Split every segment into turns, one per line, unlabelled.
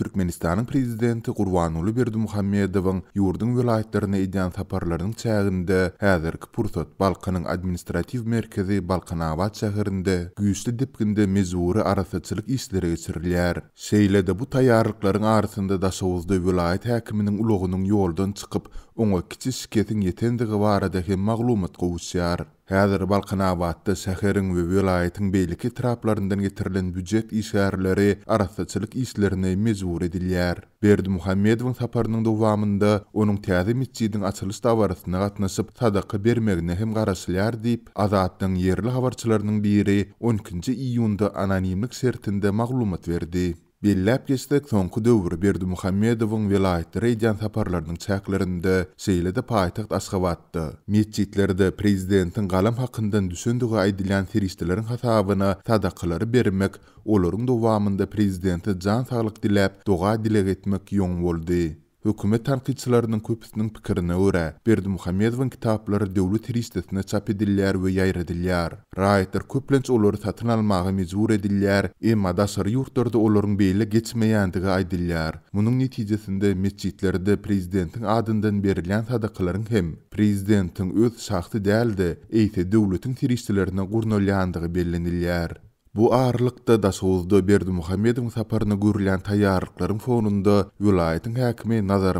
Türkmenistan'ın prezidenti Gurbanuly Berdimuhammedowyň ýurdun vilayetlerine edýän saparlarynyň çäginde häzirki pursat Balkanyň administrativ merkezi Balkanabad şäherinde güýçli dipginde mezuri arasaçylyk işleri geçirilýär. Şeýlede bu taýýarlyklaryň arasynda daşawuzda vilayet häkiminiň ulogunyň ýoldan çykyp oňa kiçik şiketiň ýetendigi barada hem maglumat gowuşýar. Häzir Balkanabadda şäheriň we vilayetiň beýleki taraplaryndan getirilen büdjet işgärleri arasaçylyk işlerine mezur edilýär. Berdimuhammedowyň saparynyň dowamynda onuň täze mescidiň açylış dawarasyna gatnaşyp sadaka bermegine hem garaşylýar diýip Azatlyň yerli habarçylarynyň biri 12-nji iýunda anonimlik şertinde maglumat berdi. Bellap geçsek soňky döwür Berdimuhammedowyň vilayetlere edýän saparlarynyň çäklerinde şeýlede paýtaxt Aşgabatda mescitlerde prezidentiň galam hakyndan düşündigi aýdylýan ferişteleriň hasabyna sadakalary bermek, olaryň dowamynda prezidenti jan saglyk dilep doga dileg etmek ýoň boldy. Hökümet tanqidçilarynyň köpüsiniň pikirine görä, Berdimuhammedowyň kitaplary döwlet ristesine çap edilýär we ýaýradylýar. Raýatlar köplenç olary satyn almagy mejbur edilýär, emma daşary ýurtlarda olaryň beýle geçmeýändigi aýdylýar. Munyň netijesinde mescitlerde prezidentiň adyndan berilýän sadakalaryň hem prezidentiň öz şahsy däldi, eýse döwletiň feriştelerine gurnalýandygy bellenilýär. Bu ağırlıkta daşawuzda Berdimuhammedowyň saparyna görülen taýýarlyklaryň fonunda vilayetiň häkimi Nazar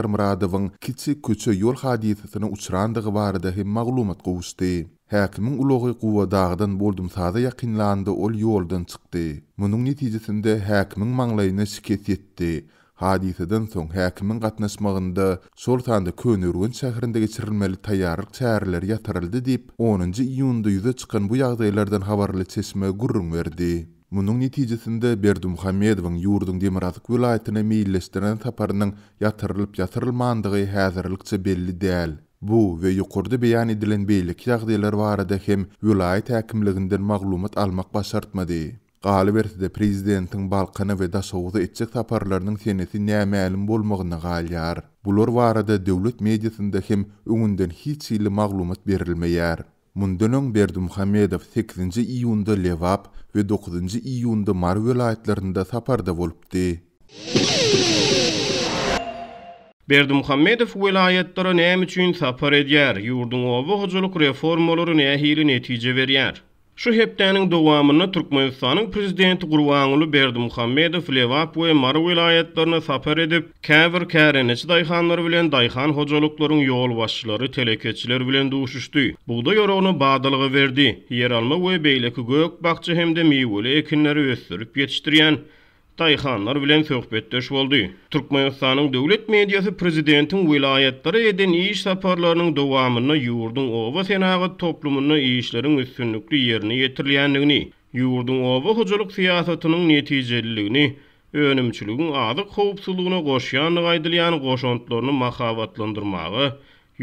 Muradowyň kiçik köçe ýol hadisasyna uçrandygy barada hem maglumat gowuşdy. Häkimiň ulogy guwa dağdan boldumsaza ýakynlandy, ol ýoldan çykdy. Munyň netijesinde häkimiň maňlaýyna şiket ýetdi. Hadiseden soň häkimiň gatnaşmagynda şol sanda Könürgün şäherinde geçirilmeli taýýarlyk çäreleri ýatyryldy diýip 10-njy iýunda ýüze çykan bu ýagdaýlardan habarly çeşme gurrun berdi. Munyň netijesinde Berdimuhammedowyň ýurdun Demirazyk vilayetine meýilleşdiren saparynyň ýatyrylyp ýatyrylmandygy häzirlikçe belli däl. Bu we ýokurda beýan edilen beýleki ýagdaýlar barada hem vilayet häkimliginden maglumat almak başartmady. Galy berside prezidentiň Balkana we daşawuza etjek saparlarynyň senesi nämälim bolmagyna galýar. Bular barada döwlet mediasynda hem öňünden hiç ýyly maglumat berilmeýär. Mundan öň Berdimuhammedow 8-nji iýunda Lewap we 9-njy iýunda Mar vilayetlerinde saparda bolupdy.
Berdimuhammedow vilayetlere näme üçin sapar edýär? Ýurdun owa hojalyk reformalary nähili netije berýär? Şu hepdeniň dowamyny Türkmenistanyň prezidenti Gurbanuly Berdimuhammedow Lewap we Mar vilayetlerine sapar edip, käbir kärençi daýhanlary bilen daýhan hojalyklaryň ýol başçylary, telekeçiler bilen duşuşdy. Buğda ýorogyny badalygy berdi. Yer alma we beýleki gök bakçy hemde meýweli ekinleri ösdürip ýetişdirýän daýhanlar bilen söhbetdeş boldy. Türkmenistanyň döwlet mediasy prezidentiň vilayetlere eden iş saparlarynyň dowamyny ýurdun owa senagy toplumyny işleriň üstünlikli ýerine ýetirilýändigini, ýurdun owa hojalyk siýasatynyň netijeligini, önümçiligiň azyk howpsuzlygyna goşýanlygy aýdylýan goşantlaryny mahabatlandyrmagy,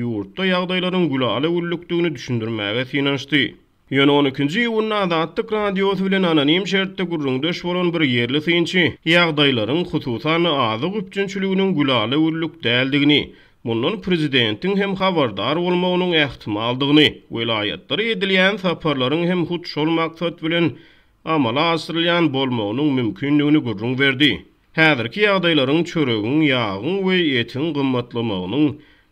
ýurtda ýagdaýlaryň gulaly ullukdygyny düşündirmäge synançdy. Ýöne 12-nji iýunda Azatlyk radiosy bilen anonim şertde gurrundaş bolan bir ýerli synçy ýagdaýlaryň hususan azyk üçinçiliginiň gulaly ulluk däldigini, mundan prezidentiň hem habardar bolmagynyň ähtimaldygyny, vilayetlere edilýän saparlaryň hem hut şol maksat bilen amala asyrylýan bolmagynyň mümkinligini gurrun berdi. Häzirki ýagdaýlaryň çöregiň, ýagyň we etiň gymmatlamagynyň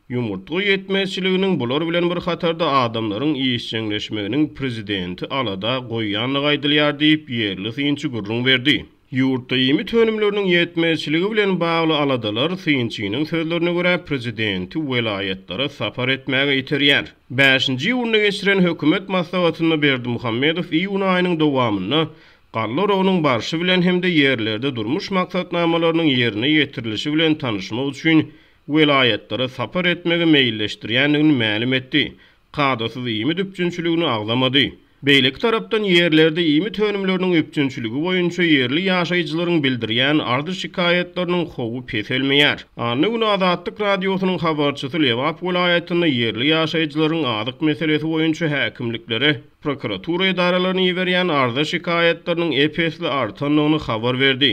ýumurtga ýetmezçiliginiň bular bilen bir hatarda adamlaryň işçileşmeginiň prezidenti alada goýýanlygy aýdylýar diýip ýerli synçy gurrun berdi. Ýurtda ýemy tönümleriniň ýetmezçiligi bilen bagly aladalar synçynyň sözlerine görä prezidenti vilayetlere sapar etmäge ýetirýär. 5-nji ýylda geçiren hökümet maslahatyny Berdimuhammedow iýun aýynyň dowamyny gallar onuň barşy bilen hemde ýerlerde durmuş maksatnamalarynyň ýerine ýetirilişi bilen tanışmak üçin vilayetlere sapar etmege meýilleşdirýändigini ma'lum etdi. Qadasyz ýemy düpçünçiligini aglamady. Beýleki tarapdan ýerlerde ýemy tönümleriniň öpçünçiligi boýunça ýerli ýaşaýjylaryň bildirýän ardy şikaýetleriniň howy peselmeýär. Anny güni Azatlyk radiosynyň habarçysy Lewap vilayetyny ýerli ýaşaýjylaryň azyk meselesi boýunça häkimliklere, prokuratura idaralaryny berýän ardy şikaýetleriniň epesli artanlygyny habar berdi.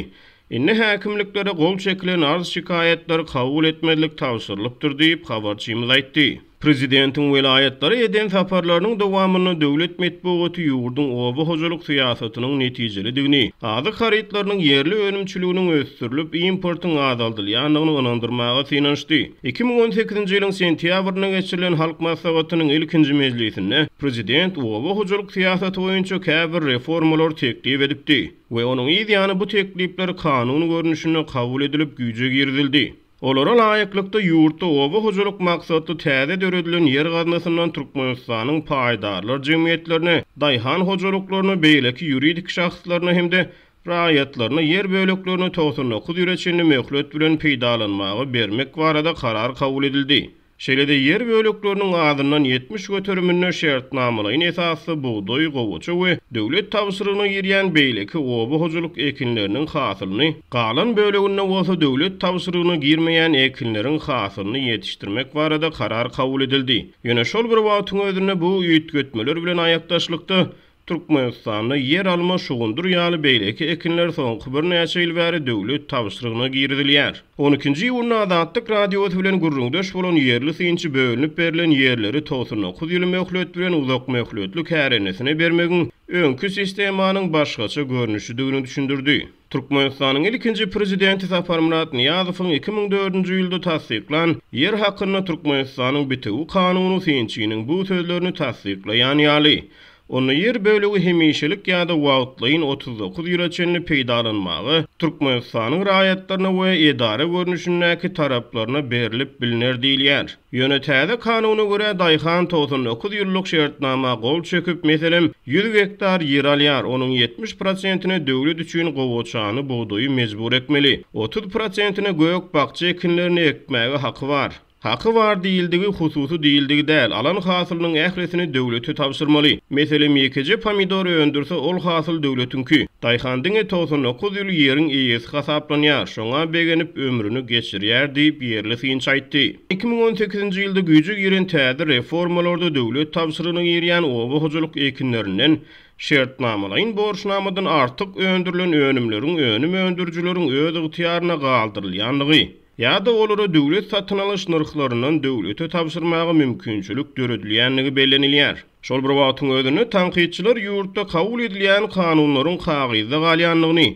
Inne häkimliklere gol çekilen arz şikaýetleri kabul etmedilik tawsyrlypdyr diýip habarçymyz aýtdy. Prezidentin welayatlary eden saparlarynyň dowamyny döwlet medeniýeti ýurdun oba hojalyk syýasatynyň netijelidigini, azyk haritlarynyň yerli önümçiliginiň ösdürilip importyň azaldylýanlygyny ynandyrmaga synanşdy. 2018-nji ýylyň sentýabryna geçirilen halk maslahatynyň ilkinji mejlisinde prezident oba hojalyk syýasaty boýunça käbir reformalar teklip edipdi we onuň ýa bu teklipler kanun görnüşinde kabul edilip güýje girildi. Olara laýyklykda ýurtda oba hojalyk maksatly täze döredilen yer gaznasyndan Türkmenistanyň paýdarlar jemgyýetlerine, daýhan hojalyklaryna, beýleki ýuridik şahslaryna hemde raýatlaryna yer böleklerini 99 ýüreçini möhlet bilen peýdalanmagy bermek barada karar kabul edildi. Şeýlede yer bölekleriniň adyndan 70 göterümine şertnamalaryň esasy buğdoý, gowaça we döwlet tabşyrygyna girýän beýleki oba hojalyk ekinleriniň hasylyny, galan bölegine bolsa döwlet tabşyrygyna girmeýän ekinleriň hasylyny ýetişdirmek barada karar kabul edildi. Ýöne şol bir wagtyň özünde bu ýetgetmeler bilen aýakdaşlykda Türkmenistanyň yer alma şugundur ýaly beýleki ekinler soňky bir näçe ýyl bäri döwlet tabşyrygyna girilýär. 12-nji ýylda Azatlyk radiosu bilen gurrundaş bolan yerli synçy bölünip berilen yerleri 99 ýyl möhlet bilen uzak möhletlik härenesine bermegiň öňkü sistemanyň başgaça görnüşdigini düşündirdi. Türkmenistanyň ilkinji prezidenti Sapar Murat Niýazowyň 2004-nji ýylda tasdiklan yer hakyna Türkmenistanyň bitiw kanuny synçynyň bu sözlerini tasdiklaýan ýaly. Onu yer bölegi hemişelik ýa-da wagtlaýyn 39 ýüreçini peýdalanmagy Türkmenistanyň raýatlaryna we edara görnüşindäki taraplaryna berilip bilinir diýilýär. Ýöne täze kanuny görä daýhan 99 ýyllyk şertnama gol çöküp meselem 100 hektar yer alýar, onuň 70%-ni döwlet üçin gowaçany buğdoýy mejbur ekmeli. 30%-ni gök bakça ekinlerini ekmäge haky bar. Haky var diýildigi hususy diýildigi däl, alan hasylynyň ähresini döwlete tapşyrmaly. Meselem ýekece pomidor öndürse ol hasyl döwletinki. Daýhandyň 99 ýyl ýeriň eýesi hasaplanýar, şoňa begenip ömrüni geçirýär diýip yerli synç aýtdy. 2018-nji ýylda güýje giren täze reformalarda döwlet tapşyrygyny girýän oba hojalyk ekinlerinden şertnamalaryň borçnamadan artyk öndürilen önümleriň önüm öndürjüleriň öz ygtyýaryna galdyrylýanlygy ýa-da olara döwlet satyn alyş narhlarynyň döwlete tapşyrmagy mümkinçilik döredilýänligi bellenilýär. Şol bir wagtyň özünde tanqidçiler ýurtda kabul edilýän kanunlaryň kagyzda galýanlygyny,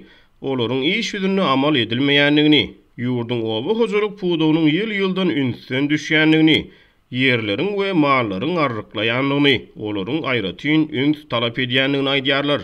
olaryň iş ýüzünde amal edilmeýänligini, ýurdun oba hojalyk puwdugynyň ýyl-ýyldan ünsden düşýänligini, yerleriň we mallaryň arryklaýanlygyny, olaryň aýratyn üns talap edýänligini aýdýarlar.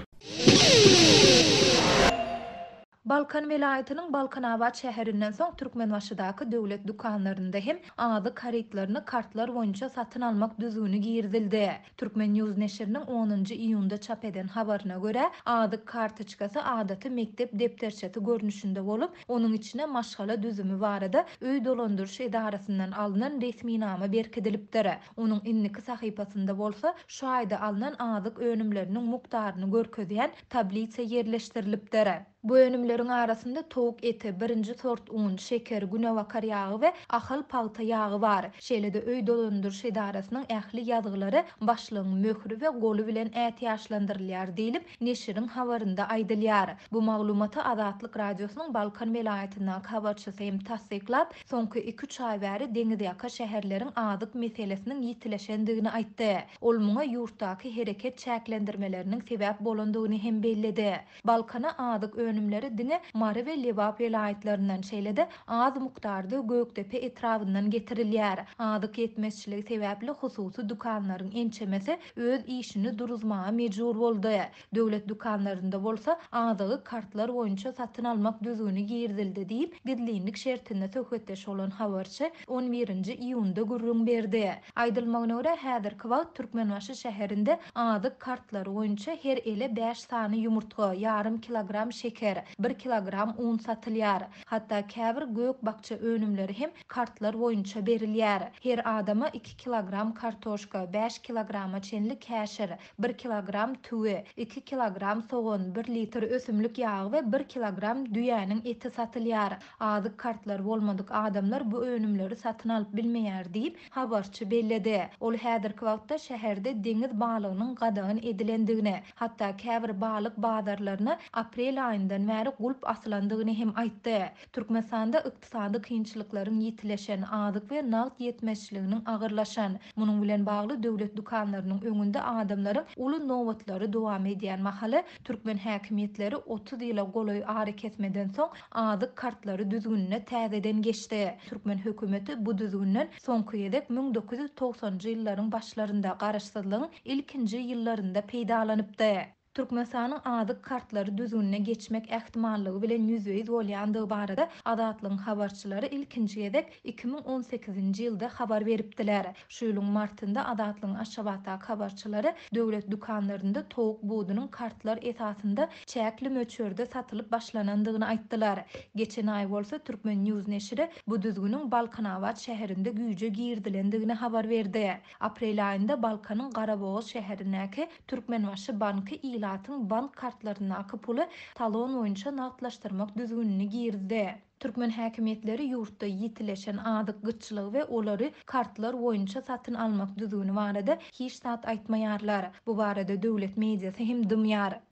Balkan vilayatynyň Balkanabad şäherinden soň Türkmenbaşydaky döwlet dukanlarynda hem azyk haritlaryny kartlar boýunça satyn almak düzgüni girdildi. Türkmen News neşriniň 10-njy iýunda çap eden habaryna görä, azyk kartoçkasy adaty mektep depterçeti görnüşinde bolup, onuň içine maşgala düzümi barada öý dolandyryş edarasyndan alynan resmi nama berkidilipdir. Onuň inniki sahypasynda bolsa, şu aýda alynan azyk önümleriniň mukdaryny görkezýän tabliça ýerleşdirilipdir. Bu önümlerin arasında tavuk eti, birinci sort un, şeker, günewakar yağı ve ahal palta yağı var. Şeýlede öý dolandyrş edarasının ähli ýazgyları başlygyň möhri ve golu bilen ätýaşlandyrylýar diýilip neşriň habarynda aýdylýar. Bu maglumata Azatlyk radiosynyň Balkan vilayatynyň habarçysy hem tasdiklap, soňky 2-3 ay bäri deňizýaka şäherleriň azyk meselesiniň ýitileşendigini aýtdy. Ol muňa ýurtdaky hereket çäklendirmeleriniň sebäp bolandygyny hem bellidi. Balkana azyk önümleri diňe Mary we Lewap vilayatlaryndan şeýlede az mukdarda Göktepe etrafyndan getirilýär. Azyk ýetmezçiligi sebäpli hususy dukanlaryň ençemesi öz işini duruzmaga mejbur boldy. Döwlet dukanlarynda bolsa azygy kartlar boýunça satyn almak düzgüni girdildi diýip gidlinlik şertinde söhbetdeş bolan habarçy 11-nji iýunda gurrun berdi. Aýdylmagyna görä häzirki wagt Türkmenbaşy şäherinde azyk kartlar boýunça her ele 5 sany ýumurtga, ýarym kilogram şeker, 1 kilogram un satylýar. Hatda käbir gök bakça önümleri hem kartlar boýunça berilýär. Her adama 2 kilogram kartoşka, 5 kilograma çenli käşir, 1 kilogram tüwe, 2 kilogram soğan, 1 litr ösümlük ýagy we 1 kilogram düýäniň eti satylýar. Azyk kartlar bolmadyk adamlar bu önümleri satyn alyp bilmeýär diýip habarçy belledi. Ol häzirki wagtda şäherde deňiz balygynyň gadagyny edilendigini, hatda käbir balyk bazarlaryna aprel aýynda geçenden bäri gulp aslandygyny hem aýtdy. Türkmenistanda ykdysady kynçylyklaryň ýitileşen, azyk we nagt ýetmezçiliginiň agyrlaşan, munyň bilen bagly döwlet dukanlarynyň öňünde adamlaryň uly nowatlary dowam edýän mahaly türkmen häkimetleri 30 ýyla golay hareket etmeden soň azyk kartlary düzgünine täzeden geçdi. Türkmen hökümeti bu düzgünden soňky ýedek 1990-njy ýyllaryň başlarynda garaşsyzlygyň ilkinji ýyllarynda peýdalanypdy. Türkmenistanyň azyk kartlary düzgünine geçmek ähtimallygy bilen ýüzüýiz bolýandygy barada Adatlyň habarçylary ilkinji ýedek 2018-nji ýylda habar beripdiler. Şu ýylyň martynda Adatlyň Aşgabat habarçylary döwlet dukanlarynda towuk budunyň kartlar esasynda çäkli möçörde satylyp başlanandygyny aýtdylar. Geçen aý bolsa Türkmen News neşri bu düzgüniň Balkanawat şäherinde güýje girdilendigini habar berdi. Aprel aýynda Balkanyň Garaboğaz şäherindäki Türkmenbaşy banky ýylatyň bank kartlaryna puly talon boýunça nagtlaşdyrmak düzgünini girdi. Türkmen häkimetleri ýurtda ýitileşen azyk gyçylygy we olary kartlar boýunça satyn almak düzgüni barada hiç zat aýtmaýarlar. Bu barada döwlet mediýasy hem dymýar.